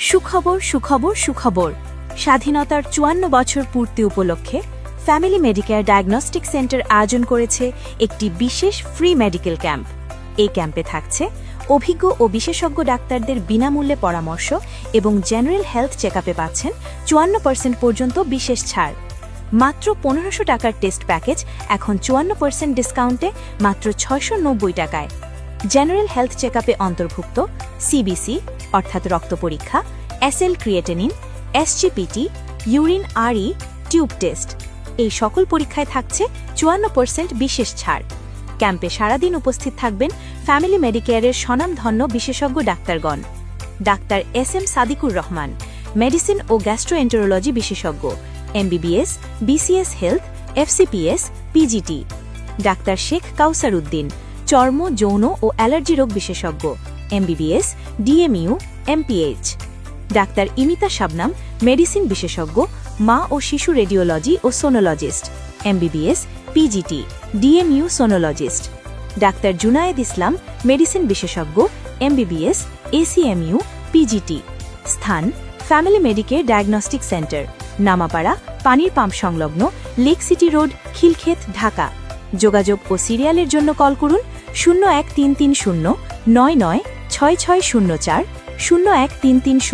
সুখবর সুখবর সুখবর স্বাধীনতার ৫৪ বছর পূর্তি উপলক্ষে ফ্যামিলি মেডিকেয়ার ডায়াগনস্টিক সেন্টার আয়োজন করেছে একটি বিশেষ ফ্রি মেডিকেল ক্যাম্প। এই ক্যাম্পে থাকছে অভিজ্ঞ ও বিশেষজ্ঞ ডাক্তারদের বিনামূল্যে পরামর্শ এবং জেনারেল হেলথ চেকআপে পাচ্ছেন ৫৪% পর্যন্ত বিশেষ ছাড়। মাত্র ১৫০০ টাকার টেস্ট প্যাকেজ এখন ৫৪% ডিসকাউন্টে মাত্র ৬৯০ টাকায়। জেনারেল হেলথ চেকআপে অন্তর্ভুক্ত সিবিসি অর্থাৎ রক্ত পরীক্ষা, SL creatinine, SGPT, urine RE, tube test, এই সকল পরীক্ষায় থাকছে ৫৪% বিশেষ ছাড়। ক্যাম্পে সারাদিন উপস্থিত থাকবেন ফ্যামিলি মেডিকেয়ারের স্বনামধন্য বিশেষজ্ঞ ডাক্তারগণ। Doctor S M. Sadikur Rahman, medicine ও গ্যাস্ট্রোএন্টেরোলজি বিশেষজ্ঞ, MBBS, BCS health, FCPS, PGT. Doctor Sheikh Kawsar Uddin, চর্ম, যৌন ও অ্যালার্জি রোগ বিশেষজ্ঞ, MBBS, DMU, MPH. Doctor Imita Shabnam, medicine বিশেষজ্ঞ, মা ও শিশু রেডিওলজি ও sonologist, MBBS, PGT, DMU sonologist. Doctor Junayed Islam, medicine বিশেষজ্ঞ, এমবিবিএস, এসিএমইউ, পিজিটি। স্থান family medicare diagnostic centre, Namapara, পানির পাম্প সংলগ্ন, lake city road, Khilkhet, Dhaka. যোগাযোগ ও সিরিয়ালের জন্য কল করুন ০১৩৩০ ৯৯ ৬৬০৪ ০১৩৩০